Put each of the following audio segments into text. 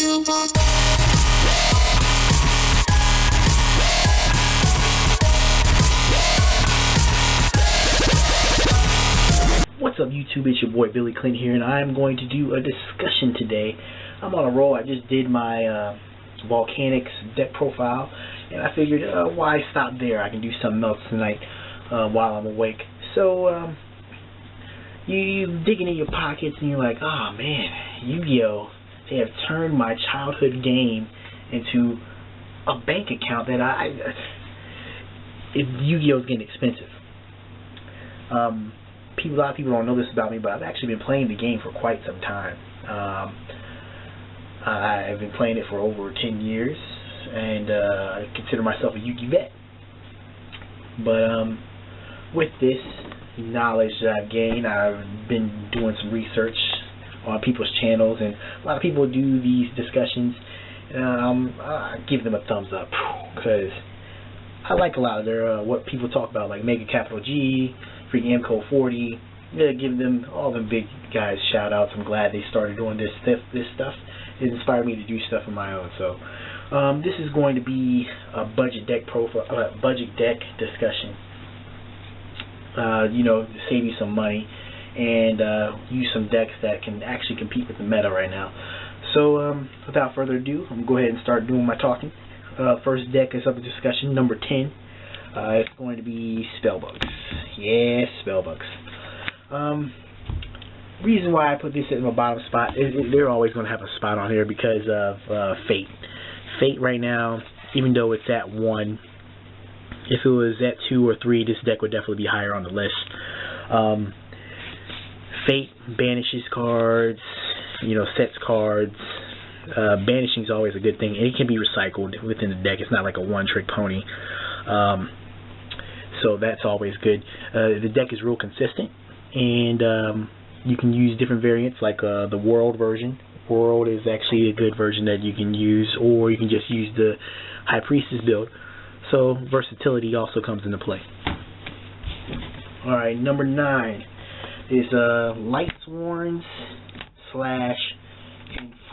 What's up, YouTube? It's your boy Billy Clint here, and I'm going to do a discussion today. I'm on a roll. I just did my volcanics deck profile, and I figured, why stop there? I can do something else tonight while I'm awake. So you digging in your pockets, and you're like, oh man, Yu-Gi-Oh! They have turned my childhood game into a bank account that Yu-Gi-Oh! Is getting expensive. A lot of people don't know this about me, but I've actually been playing the game for quite some time. I've been playing it for over 10 years, and I consider myself a Yu-Gi vet. But with this knowledge that I've gained, I've been doing some research on people's channels, and a lot of people do these discussions, and I give them a thumbs up, because I like a lot of their what people talk about, like Mega Capital G, freaking MCO 40. Give them, all them big guys, shout outs. I'm glad they started doing this stuff. It inspired me to do stuff of my own. So this is going to be a budget deck discussion. You know, to save you some money and use some decks that can actually compete with the meta right now. So without further ado, I'm going to go ahead and start doing my talking. First deck is up for discussion, number 10. It's going to be spellbooks. Yeah, spellbooks. Reason why I put this at my bottom spot is they're always going to have a spot on here because of Fate. Fate right now, even though it's at 1, if it was at 2 or 3, this deck would definitely be higher on the list. Fate banishes cards, you know, sets cards. Banishing is always a good thing. It can be recycled within the deck. It's not like a one-trick pony. So that's always good. The deck is real consistent, and you can use different variants, like the World version. World is actually a good version that you can use, or you can just use the High Priestess build. So versatility also comes into play. Alright, number 9 is Lightsworns /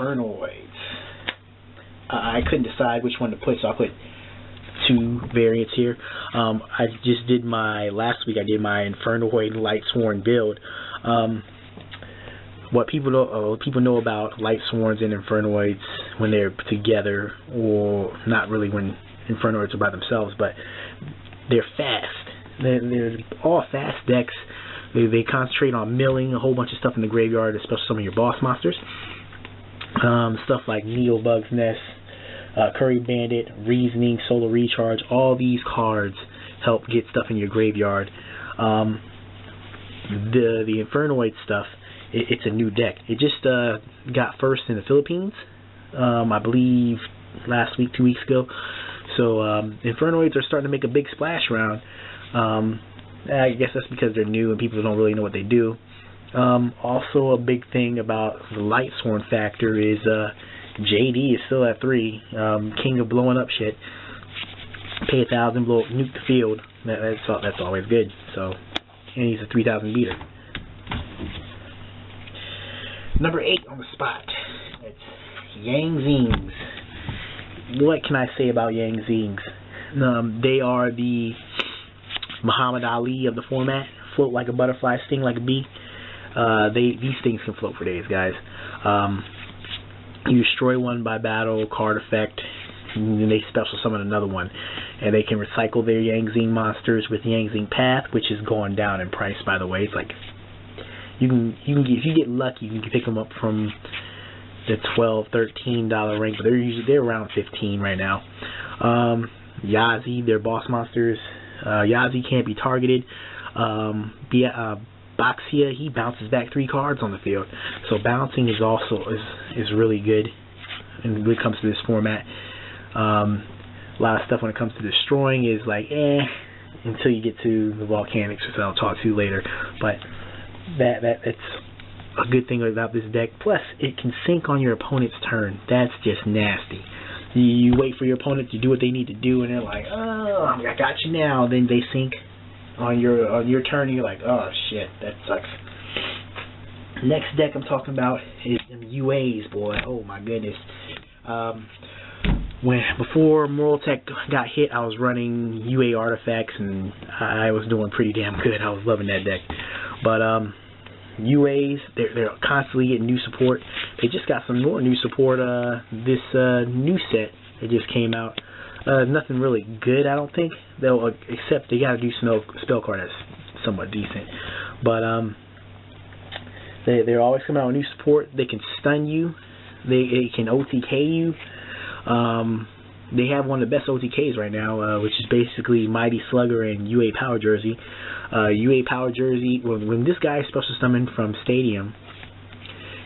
Infernoids. I couldn't decide which one to put, so I put 2 variants here. I just did last week I did my Infernoid Lightsworn build. What people know about Lightsworns and Infernoids when they're together, or not really when Infernoids are by themselves, but they're fast. They're all fast decks. They concentrate on milling a whole bunch of stuff in the graveyard, especially some of your boss monsters. Stuff like Neobug's Nest, Curry Bandit, Reasoning, Solar Recharge. All these cards help get stuff in your graveyard. The Infernoid stuff, it's a new deck. It just got first in the Philippines, I believe last week, 2 weeks ago. So Infernoids are starting to make a big splash around. I guess that's because they're new and people don't really know what they do. Also, a big thing about the Lightsworn factor is JD is still at 3. King of blowing up shit. Pay 1,000, blow up, nuke the field. That's always good. So, and he's a 3,000 beater. Number 8 on the spot. It's Yang Zings. What can I say about Yang Zings? They are the Muhammad Ali of the format. Float like a butterfly, sting like a bee. These things can float for days, guys. You destroy one by battle, card effect, and then they special summon another one, and they can recycle their Yang Zing monsters with Yang Zing Path, which is going down in price, by the way. It's like you can get, if you get lucky, you can pick them up from the $12, $13 range, but they're around 15 right now. Yazi, their boss monsters. Yazi can't be targeted. Boxia, he bounces back 3 cards on the field. So bouncing is also is really good when it comes to this format. A lot of stuff when it comes to destroying is like until you get to the volcanics, which I'll talk to later. But that's a good thing about this deck. Plus, it can sync on your opponent's turn. That's just nasty. You wait for your opponent to do what they need to do, and they're like, oh, I got you now. Then they sync on your turn, and you're like, oh shit, that sucks. Next deck I'm talking about is them UAs, boy. Oh my goodness. Before Moral Tech got hit, I was running UA artifacts, and I was doing pretty damn good. I was loving that deck. But UAs, they're constantly getting new support. They just got some more new support. This new set that just came out. Nothing really good, I don't think. They'll except they got to do spell card that's somewhat decent. But they're always coming out with new support. They can stun you. They can OTK you. They have one of the best OTKs right now, which is basically Mighty Slugger and UA Power Jersey. UA Power Jersey, when this guy is special summoned from Stadium,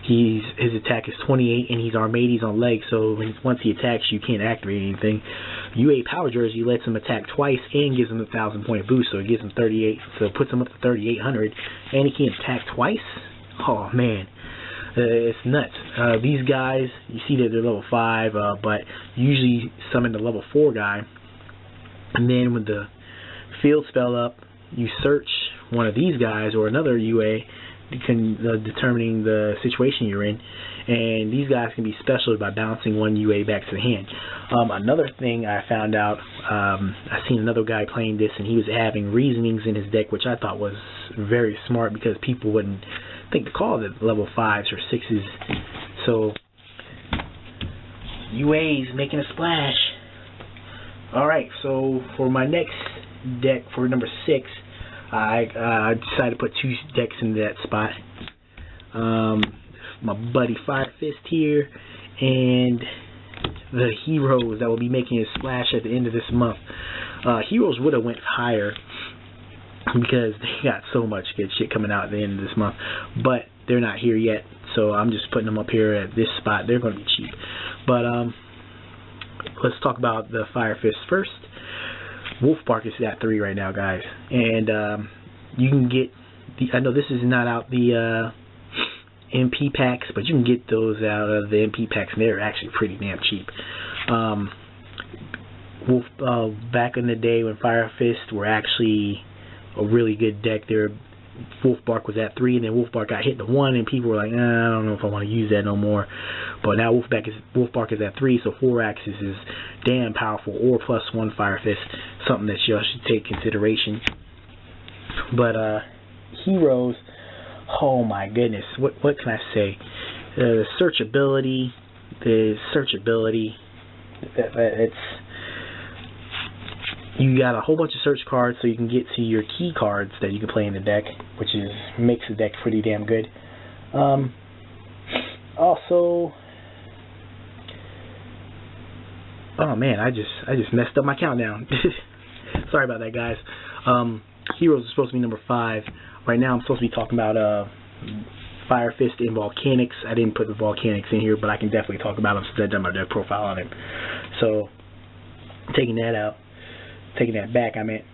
his attack is 28 and he's Armades on legs, so once he attacks you can't activate anything. UA Power Jersey lets him attack twice and gives him a 1,000-point boost, so it gives him 38, so it puts him up to 3,800, and he can attack twice? Oh man. It's nuts. These guys, you see that they're level 5, but usually summon the level 4 guy. And then with the field spell up, you search one of these guys or another UA, determining the situation you're in. And these guys can be special by bouncing one UA back to the hand. Another thing I found out, I seen another guy playing this, and he was having reasonings in his deck, which I thought was very smart because people wouldn't think to call it level 5s or 6s. So UA's making a splash. Alright, so for my next deck for number 6, I decided to put 2 decks in that spot. My buddy Firefist here and the Heroes that will be making a splash at the end of this month. Heroes would have went higher because they got so much good shit coming out at the end of this month, but they're not here yet, so I'm just putting them up here at this spot. They're going to be cheap. But let's talk about the Firefist first. Wolfbark is at 3 right now, guys, and you can get I know this is not out the MP packs, but you can get those out of the MP packs, and they're actually pretty damn cheap. Back in the day when Firefist were actually a really good deck, there Wolfbark was at 3, and then Wolfbark got hit to 1, and people were like, I don't know if I want to use that no more. But now Wolfbark is at 3, so 4 axes is damn powerful, or +1 Firefist, something that y'all should take consideration. But Heroes, oh my goodness, what can I say? The searchability, it's you got a whole bunch of search cards, so you can get to your key cards that you can play in the deck, which makes the deck pretty damn good. Also, oh man, I just messed up my countdown. Sorry about that, guys. Heroes is supposed to be number 5. Right now, I'm supposed to be talking about Firefist and Volcanics. I didn't put the Volcanics in here, but I can definitely talk about them since I've done my deck profile on him. So, taking that back, I meant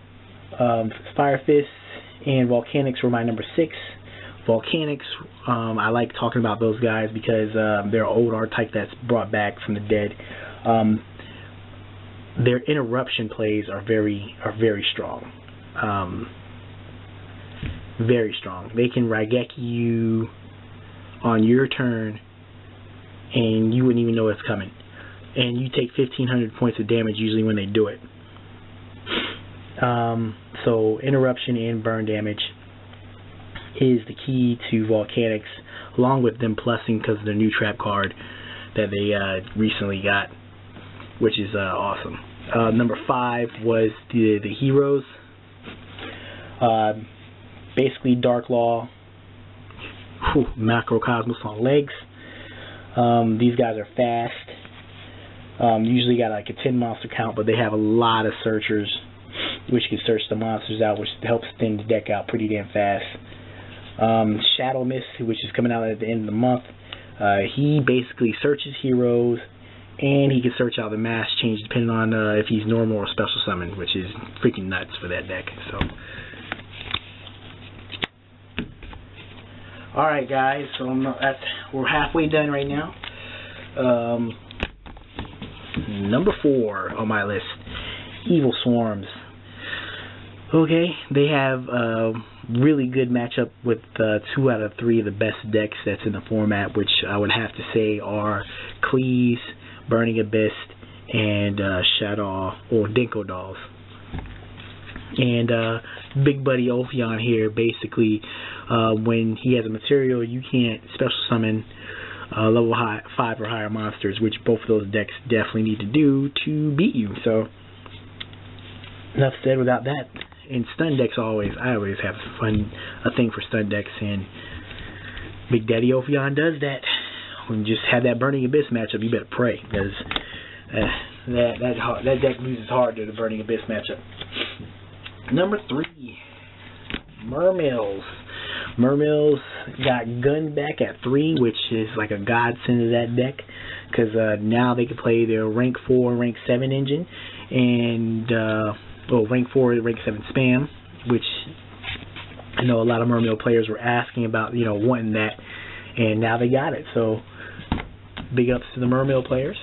Firefist and Volcanics were my number 6. Volcanics, I like talking about those guys because they're an old archetype that's brought back from the dead. Their interruption plays are very strong. Very strong. They can Raigeki you on your turn, and you wouldn't even know it's coming. And you take 1,500 points of damage usually when they do it. So interruption and burn damage is the key to Volcanics, along with them plussing because of the new trap card that they recently got, which is awesome. Number 5 was the Heroes. Basically Dark Law, Macrocosmos on legs. These guys are fast. Usually got like a 10 monster count, but they have a lot of searchers, which can search the monsters out, which helps thin the deck out pretty damn fast. Shadow Mist, which is coming out at the end of the month, he basically searches heroes, and he can search out the mass change depending on if he's normal or special summon, which is freaking nuts for that deck. So, alright guys, so we're halfway done right now. Number 4 on my list, Evil Swarms. Okay, they have a really good matchup with 2 out of 3 of the best decks that's in the format, which I would have to say are Cleese, Burning Abyss, and Shadow or Dinko Dolls. And Big Buddy Ophion here, basically, when he has a material, you can't special summon level 5 or higher monsters, which both of those decks definitely need to do to beat you. So, enough said without that. In stun decks, I always have a thing for stun decks, and Big Daddy Ophion does that. When you just have that Burning Abyss matchup, you better pray, because that deck loses hard to the Burning Abyss matchup. Number 3, Mermails. Mermails got Gunned back at 3, which is like a godsend to that deck, because now they can play their rank 4, rank 7 engine, and rank 4, rank 7 spam, which I know a lot of Mermail players were asking about, wanting that, and now they got it. So big ups to the Mermail players.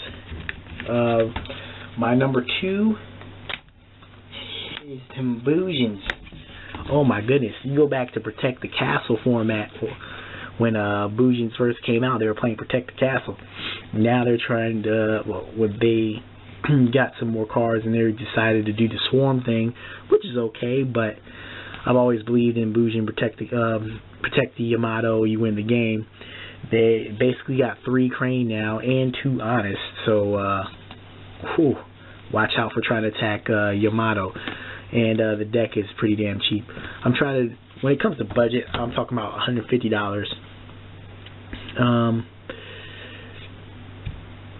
My number 2 is them boosions. Oh my goodness, you go back to Protect the Castle format. When boosions first came out, they were playing Protect the Castle. Now they're trying to, when they got some more cards and they decided to do the Swarm thing, which is okay, but I've always believed in Boosion, protect the Yamato, you win the game. They basically got 3 Crane now and 2 Honest, so watch out for trying to attack Yamato. And the deck is pretty damn cheap. I'm trying to, when it comes to budget, I'm talking about $150.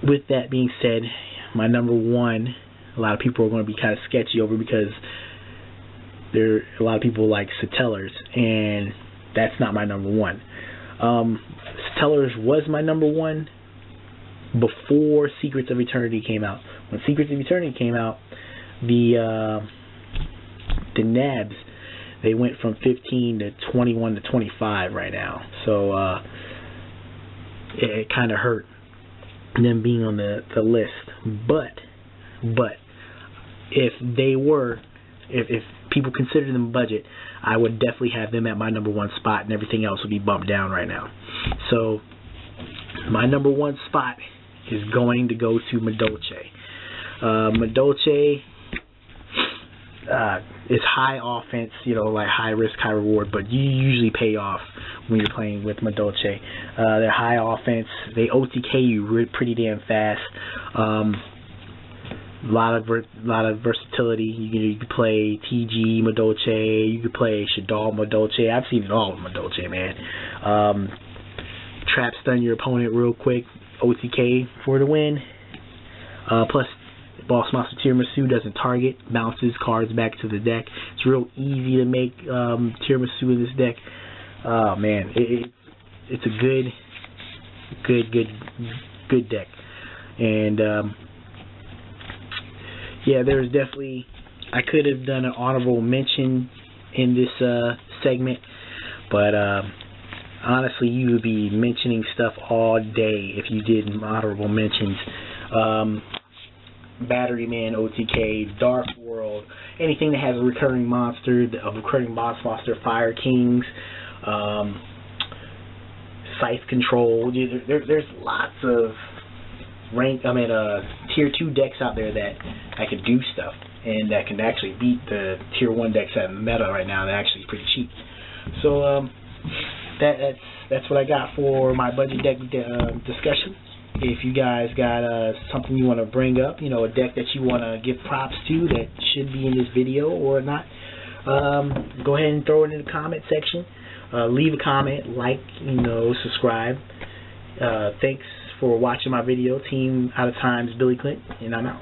With that being said, my number 1, a lot of people are going to be kind of sketchy over, because a lot of people like Satellars, and that's not my number 1. Satellars was my number 1 before Secrets of Eternity came out. When Secrets of Eternity came out, the nabs, they went from 15 to 21 to 25 right now. So it kind of hurt them being on the list. But if people consider them budget, I would definitely have them at my number 1 spot, and everything else would be bumped down right now. So my number 1 spot is going to go to Madolche. Madolche is high offense, like high risk, high reward, but you usually pay off when you're playing with Madolche. They're high offense, they OTK you pretty damn fast. A lot of versatility. You can play TG Madolche, you can play Shadal Madolche. I've seen it all with Madolche, man. Trap stun your opponent real quick, OTK for the win. Plus, Boss Monster Tiramisu doesn't target, bounces cards back to the deck. It's real easy to make Tiramisu in this deck. Oh man, it's a good deck. And yeah, there's definitely, I could have done an honorable mention in this segment, but honestly, you would be mentioning stuff all day if you did honorable mentions. Battery Man, OTK, Dark World, anything that has a recurring monster, Fire Kings, Scythe Control. There's lots of tier 2 decks out there that can do stuff, and that can actually beat the tier 1 decks at meta right now. They're actually pretty cheap. So that's what I got for my budget deck discussion. If you guys got something you want to bring up, a deck that you want to give props to that should be in this video or not, go ahead and throw it in the comment section. Leave a comment, like, subscribe. Thanks for watching my video. Team Out of Time's Billy Clint, and I'm out.